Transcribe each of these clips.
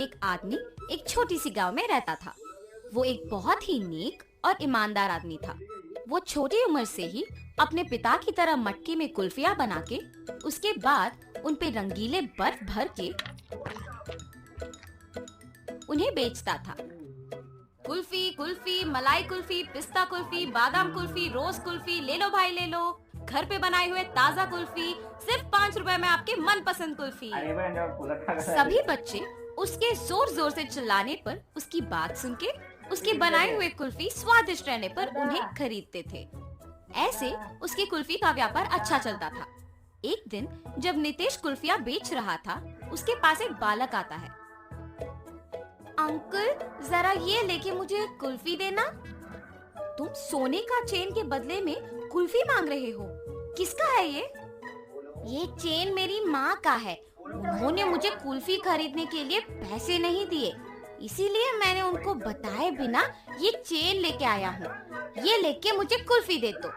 एक आदमी एक छोटी सी गांव में रहता था। वो एक बहुत ही नेक और ईमानदार आदमी था। वो छोटी उम्र से ही अपने पिता की तरह मटकी में कुल्फियां बना के उसके बाद उन पे रंगीले बर्फ भर के उन्हें बेचता था। कुल्फी, कुल्फी, मलाई कुल्फी, पिस्ता कुल्फी, बादाम कुल्फी, रोज कुल्फी, ले लो भाई ले लो। घर पे बनाए हुए ताजा कुल्फी, सिर्फ 5 रुपए में आपके मनपसंद कुल्फी। सभी बच्चे उसके जोर जोर से चिल्लाने पर, उसकी बात सुन के उसके बनाए हुए कुल्फी स्वादिष्ट रहने पर उन्हें खरीदते थे। ऐसे उसकी कुल्फी का व्यापार अच्छा चलता था। एक दिन जब नितेश कुल्फियां बेच रहा था, उसके पास एक बालक आता है। अंकल, जरा ये लेके मुझे कुल्फी देना। तुम सोने का चेन के बदले में कुल्फी मांग रहे हो? किसका है ये? ये चेन मेरी माँ का है। उन्होंने मुझे कुल्फी खरीदने के लिए पैसे नहीं दिए, इसीलिए मैंने उनको बताए बिना ये चेन लेके आया हूँ। ये लेके मुझे कुल्फी दे दो।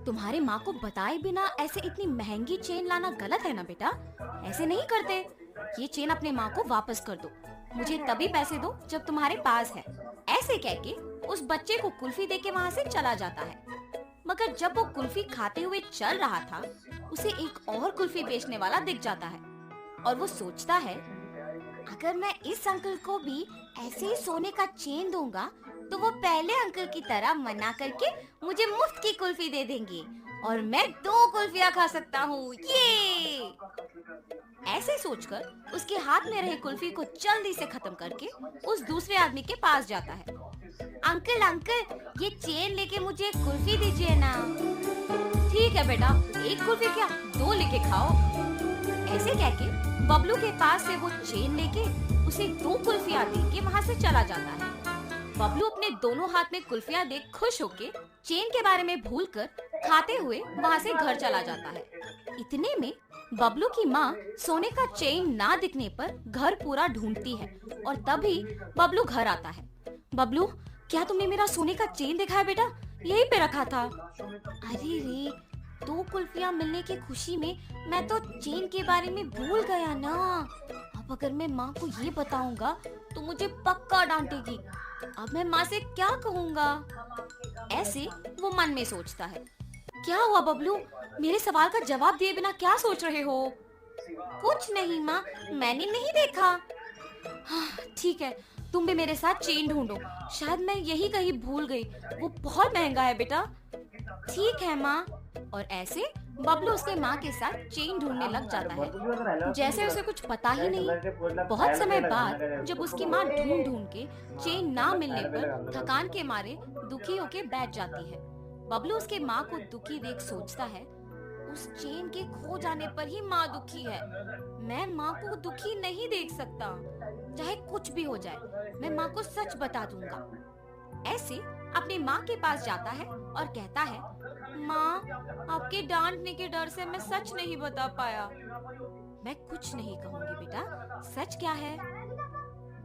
तुम्हारी माँ को बताए बिना ऐसे इतनी महंगी चेन लाना गलत है ना बेटा? ऐसे नहीं करते। ये चेन अपने माँ को वापस कर दो। मुझे तभी पैसे दो जब तुम्हारे पास है। ऐसे कह के उस बच्चे को कुल्फी देके वहाँ से चला जाता है। मगर जब वो कुल्फी खाते हुए चल रहा था, उसे एक और कुल्फी बेचने वाला दिख जाता है और वो सोचता है, अगर मैं इस अंकल को भी ऐसे ही सोने का चेन दूंगा तो वो पहले अंकल की तरह मना करके मुझे मुफ्त की कुल्फी दे देंगे और मैं 2 कुल्फियां खा सकता हूँ। ये ऐसे सोचकर उसके हाथ में रहे कुल्फी को जल्दी से खत्म करके उस दूसरे आदमी के पास जाता है। अंकल अंकल, ये चेन लेके मुझे एक कुल्फी दीजिए ना। ठीक है बेटा, 1 कुल्फी क्या 2 लेके खाओ। ऐसे कह के बबलू के पास से वो चेन लेके उसे 2 कुल्फियां दे के वहाँ से चला जाता है। बबलू अपने दोनों हाथ में कुल्फियां देख खुश होके चेन के बारे में भूलकर खाते हुए वहाँ से घर चला जाता है। इतने में बबलू की माँ सोने का चेन ना दिखने पर घर पूरा ढूंढती है और तभी बबलू घर आता है। बबलू, क्या तुमने मेरा सोने का चेन देखा है बेटा? यहीं पे रखा था। अरे रे, 2 कुल्फियां मिलने की खुशी में मैं तो चेन के बारे में भूल गया ना। अब अगर मैं माँ को ये बताऊंगा तो मुझे पक्का डांटेगी। अब मैं माँ से क्या कहूँगा? ऐसे वो मन में सोचता है। क्या हुआ बबलू? मेरे सवाल का जवाब दिए बिना क्या सोच रहे हो? कुछ नहीं माँ, मैंने नहीं देखा। हाँ, ठीक है, तुम भी मेरे साथ चेन ढूंढो। शायद मैं यही कहीं भूल गई। वो बहुत महंगा है बेटा। ठीक है माँ। और ऐसे बबलू उसके माँ के साथ चेन ढूंढने लग जाता है, जैसे उसे कुछ पता ही नहीं। बहुत समय बाद जब उसकी माँ ढूंढ ढूंढ के चेन ना मिलने पर थकान के मारे दुखी होके बैठ जाती है। बबलू उसके माँ को दुखी देख सोचता है, उस चेन के खो जाने पर ही माँ दुखी है। मैं माँ को दुखी नहीं देख सकता। चाहे कुछ भी हो जाए, मैं माँ को सच बता दूंगा। ऐसे अपनी माँ के पास जाता है और कहता है, माँ, आपके डांटने के डर से मैं सच नहीं बता पाया। मैं कुछ नहीं कहूँगी बेटा, सच क्या है?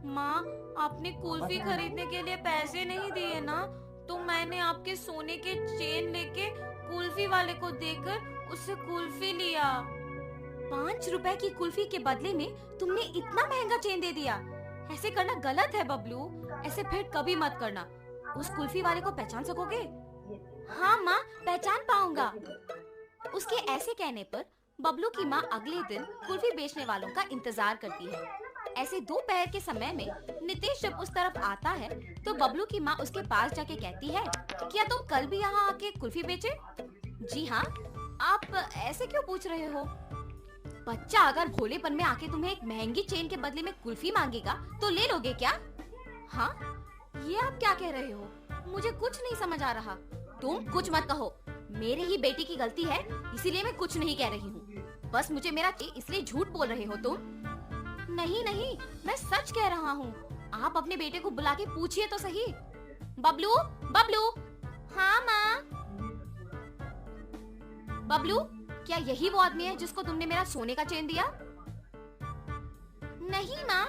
माँ, आपने कुल्फी खरीदने के लिए पैसे नहीं दिए ना, तो मैंने आपके सोने के चेन लेके कुल्फी वाले को देकर उससे कुल्फी लिया। 5 रुपए की कुल्फी के बदले में तुमने इतना महंगा चेन दे दिया। ऐसे करना गलत है बबलू। ऐसे फिर कभी मत करना। उस कुल्फी वाले को पहचान सकोगे? हाँ माँ, पहचान पाऊंगा। उसके ऐसे कहने पर बबलू की माँ अगले दिन कुल्फी बेचने वालों का इंतजार करती है। ऐसे दोपहर के समय में नितेश जब उस तरफ आता है तो बबलू की माँ उसके पास जाके कहती है, क्या तुम कल भी यहाँ आके कुल्फी बेचे? जी हाँ। आप ऐसे क्यों पूछ रहे हो? बच्चा अगर भोलेपन में आके तुम्हें एक महंगी चेन के बदले में कुल्फी मांगेगा तो ले लोगे क्या? हाँ, ये आप क्या कह रहे हो? मुझे कुछ नहीं समझ आ रहा। तुम कुछ मत कहो। मेरी ही बेटी की गलती है, इसीलिए मैं कुछ नहीं कह रही हूँ। बस मुझे मेरा इसलिए झूठ बोल रहे हो तुम। नहीं नहीं, मैं सच कह रहा हूँ। आप अपने बेटे को बुला के पूछिए तो सही। बबलू, बबलू। हाँ माँ। बबलू, क्या यही वो आदमी है जिसको तुमने मेरा सोने का चेन दिया? नहीं माँ।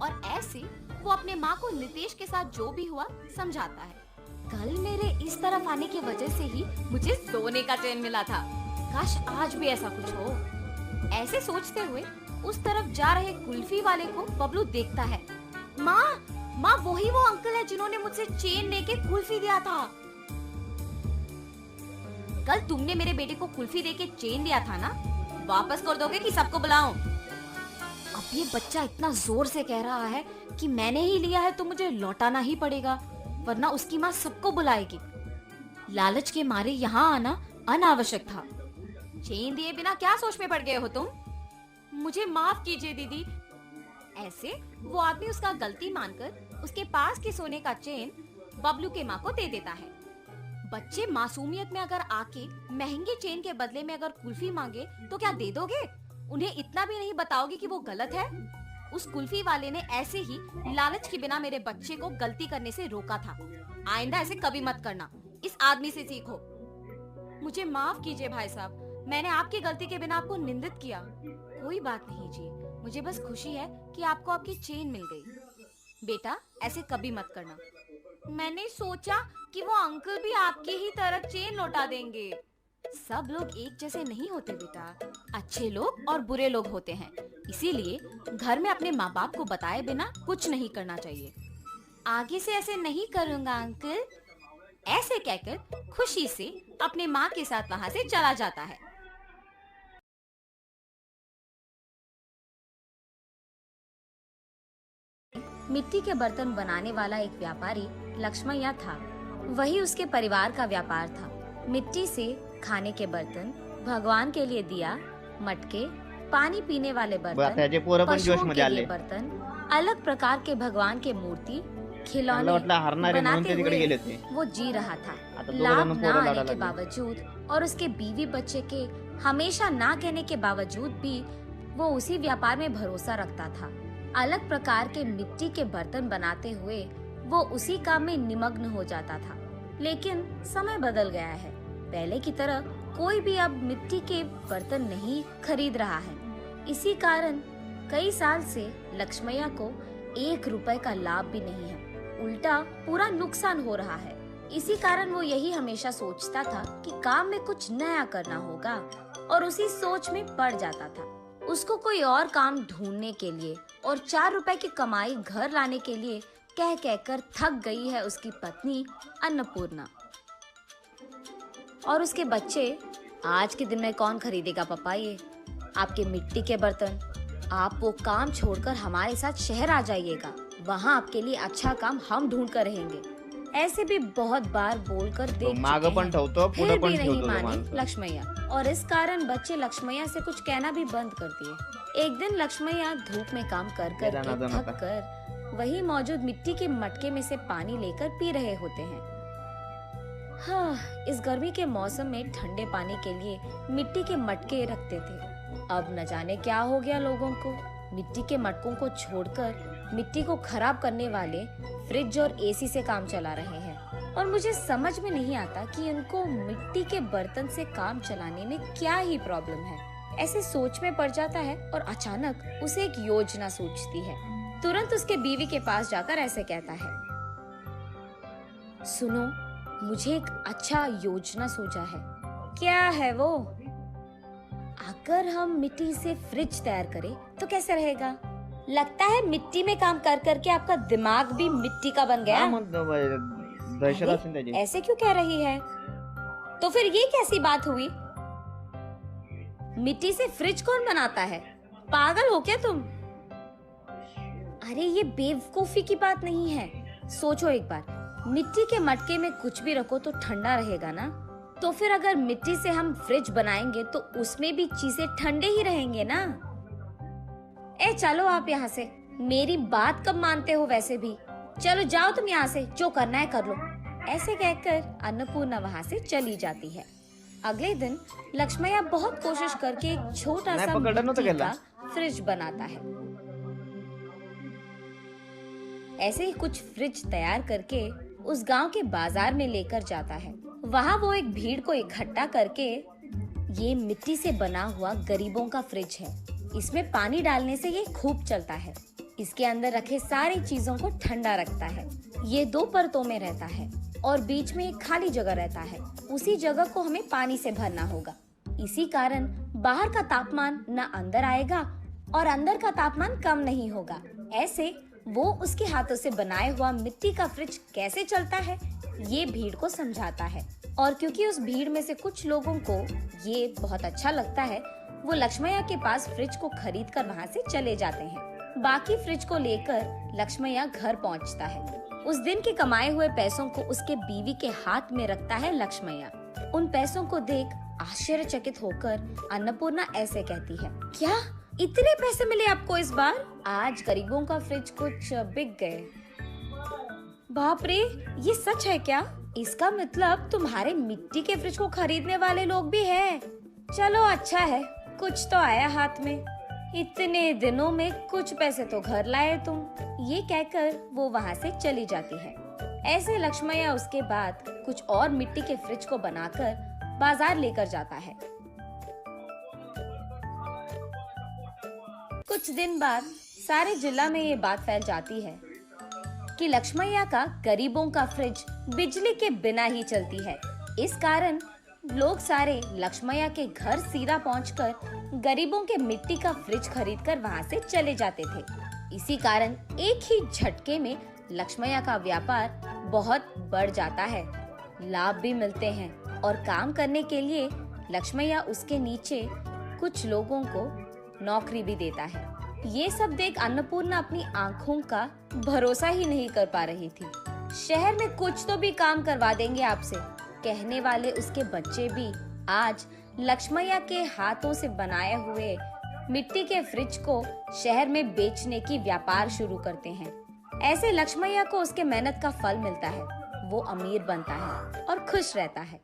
और ऐसे वो अपने माँ को नितेश के साथ जो भी हुआ समझाता है। कल मेरे इस तरफ आने की वजह से ही मुझे सोने का चेन मिला था। काश आज भी ऐसा कुछ हो। ऐसे सोचते हुए उस तरफ जा रहे कुल्फी वाले को बबलू देखता है। माँ वही वो अंकल है जिन्होंने मुझसे चेन लेके कुल्फी दिया था। कल तुमने मेरे बेटे को कुल्फी देके चेन दिया था ना, वापस कर दोगे कि सबको बुलाऊं? अब ये बच्चा इतना जोर से कह रहा है कि मैंने ही लिया है तो मुझे लौटाना ही पड़ेगा, वरना उसकी माँ सबको बुलाएगी। लालच के मारे यहाँ आना अनावश्यक था। चेन दिए बिना क्या सोच में पड़ गए हो तुम? मुझे माफ कीजिए दीदी। ऐसे वो आदमी उसका गलती मानकर उसके पास के सोने का चेन बबलू के माँ को दे देता है। बच्चे मासूमियत में अगर आके महंगे चेन के बदले में अगर कुल्फी मांगे तो क्या दे दोगे? उन्हें इतना भी नहीं बताओगे कि वो गलत है? उस कुल्फी वाले ने ऐसे ही लालच के बिना मेरे बच्चे को गलती करने से रोका था। आइंदा ऐसे कभी मत करना, इस आदमी से सीखो। मुझे माफ कीजिए भाई साहब, मैंने आपकी गलती के बिना आपको निंदित किया। कोई बात नहीं जी, मुझे बस खुशी है कि आपको आपकी चेन मिल गई। बेटा ऐसे कभी मत करना। मैंने सोचा कि वो अंकल भी आपकी ही तरह चेन लौटा देंगे। सब लोग एक जैसे नहीं होते बेटा, अच्छे लोग और बुरे लोग होते हैं। इसीलिए घर में अपने माँ बाप को बताए बिना कुछ नहीं करना चाहिए। आगे से ऐसे नहीं करूँगा अंकल। ऐसे कहकर खुशी से अपने माँ के साथ वहाँ से चला जाता है। मिट्टी के बर्तन बनाने वाला एक व्यापारी लक्ष्मैया था। वही उसके परिवार का व्यापार था। मिट्टी से खाने के बर्तन, भगवान के लिए दिया, मटके, पानी पीने वाले बर्तन, पशुओं के लिए बर्तन, अलग प्रकार के भगवान के मूर्ति, खिलौने बनाते हुए वो जी रहा था। लाभ ना आने के बावजूद और उसके बीवी बच्चे के हमेशा ना कहने के बावजूद भी वो उसी व्यापार में भरोसा रखता था। अलग प्रकार के मिट्टी के बर्तन बनाते हुए वो उसी काम में निमग्न हो जाता था। लेकिन समय बदल गया है। पहले की तरह कोई भी अब मिट्टी के बर्तन नहीं खरीद रहा है। इसी कारण कई साल से लक्ष्मैया को 1 रुपए का लाभ भी नहीं है, उल्टा पूरा नुकसान हो रहा है। इसी कारण वो यही हमेशा सोचता था कि काम में कुछ नया करना होगा और उसी सोच में पड़ जाता था। उसको कोई और काम ढूंढने के लिए और 4 रुपए की कमाई घर लाने के लिए कह कहकर थक गई है उसकी पत्नी अन्नपूर्णा। और उसके बच्चे, आज के दिन में कौन खरीदेगा पापा ये आपके मिट्टी के बर्तन? आप वो काम छोड़कर हमारे साथ शहर आ जाइएगा, वहाँ आपके लिए अच्छा काम हम ढूंढ कर रहेंगे। ऐसे भी बहुत बार बोलकर देख चुके हैं, फिर भी नहीं मानी लक्ष्मैया। और इस कारण बच्चे लक्ष्मैया से कुछ कहना भी बंद कर दिए। एक दिन लक्ष्मैया धूप में काम कर कर के थक कर वही मौजूद मिट्टी के मटके में से पानी लेकर पी रहे होते हैं। हाँ, इस गर्मी के मौसम में ठंडे पानी के लिए मिट्टी के मटके रखते थे। अब न जाने क्या हो गया लोगों को। मिट्टी के मटकों को छोड़कर मिट्टी को खराब करने वाले फ्रिज और एसी से काम चला रहे हैं। और मुझे समझ में नहीं आता कि उनको मिट्टी के बर्तन से काम चलाने में क्या ही प्रॉब्लम है। ऐसे सोच में पड़ जाता है और अचानक उसे एक योजना सूझती है। तुरंत उसके बीवी के पास जाकर ऐसे कहता है, सुनो, मुझे एक अच्छा योजना सूझा है। क्या है वो? अगर हम मिट्टी से फ्रिज तैयार करें तो कैसे रहेगा? लगता है मिट्टी में काम कर करके आपका दिमाग भी मिट्टी का बन गया। ऐसे क्यों कह रही है? तो फिर ये कैसी बात हुई? मिट्टी से फ्रिज कौन बनाता है? पागल हो क्या तुम? अरे ये बेवकूफी की बात नहीं है। सोचो एक बार, मिट्टी के मटके में कुछ भी रखो तो ठंडा रहेगा ना। तो फिर अगर मिट्टी से हम फ्रिज बनाएंगे तो उसमें भी चीजें ठंडे ही रहेंगे ना। ए चलो आप यहाँ से, मेरी बात कब मानते हो वैसे भी। चलो जाओ तुम यहाँ से, जो करना है कर लो। ऐसे कहकर अन्नपूर्णा वहाँ से चली जाती है। अगले दिन लक्ष्मैया बहुत कोशिश करके एक छोटा सा मिट्टी का फ्रिज बनाता है। ऐसे ही कुछ फ्रिज तैयार करके उस गांव के बाजार में लेकर जाता है। वहाँ वो एक भीड़ को इकट्ठा करके, ये मिट्टी से बना हुआ गरीबों का फ्रिज है, इसमें पानी डालने से ये खूब चलता है। इसके अंदर रखे सारी चीजों को ठंडा रखता है। ये 2 परतों में रहता है और बीच में एक खाली जगह रहता है। उसी जगह को हमें पानी से भरना होगा। इसी कारण बाहर का तापमान न अंदर आएगा और अंदर का तापमान कम नहीं होगा। ऐसे वो उसके हाथों से बनाया हुआ मिट्टी का फ्रिज कैसे चलता है ये भीड़ को समझाता है। और क्योंकि उस भीड़ में से कुछ लोगों को ये बहुत अच्छा लगता है, वो लक्ष्मैया के पास फ्रिज को खरीद कर वहाँ से चले जाते हैं। बाकी फ्रिज को लेकर लक्ष्मैया घर पहुँचता है। उस दिन के कमाए हुए पैसों को उसके बीवी के हाथ में रखता है लक्ष्मैया। उन पैसों को देख आश्चर्यचकित होकर अन्नपूर्णा ऐसे कहती है, क्या इतने पैसे मिले आपको इस बार? आज गरीबों का फ्रिज कुछ बिक गए। बाप रे, ये सच है क्या? इसका मतलब तुम्हारे मिट्टी के फ्रिज को खरीदने वाले लोग भी हैं। चलो अच्छा है, कुछ तो आया हाथ में। इतने दिनों में कुछ पैसे तो घर लाए तुम। ये कहकर वो वहाँ से चली जाती है। ऐसे लक्ष्मैया उसके बाद कुछ और मिट्टी के फ्रिज को बनाकर बाजार लेकर जाता है। कुछ दिन बाद सारे जिला में ये बात फैल जाती है कि लक्ष्मैया का गरीबों का फ्रिज बिजली के बिना ही चलती है। इस कारण लोग सारे लक्ष्मैया के घर सीधा पहुंचकर गरीबों के मिट्टी का फ्रिज खरीदकर वहां से चले जाते थे। इसी कारण एक ही झटके में लक्ष्मैया का व्यापार बहुत बढ़ जाता है, लाभ भी मिलते हैं और काम करने के लिए लक्ष्मैया उसके नीचे कुछ लोगों को नौकरी भी देता है। ये सब देख अन्नपूर्णा अपनी आंखों का भरोसा ही नहीं कर पा रही थी। शहर में कुछ तो भी काम करवा देंगे आपसे कहने वाले उसके बच्चे भी आज लक्ष्मैया के हाथों से बनाए हुए मिट्टी के फ्रिज को शहर में बेचने की व्यापार शुरू करते हैं। ऐसे लक्ष्मैया को उसके मेहनत का फल मिलता है। वो अमीर बनता है और खुश रहता है।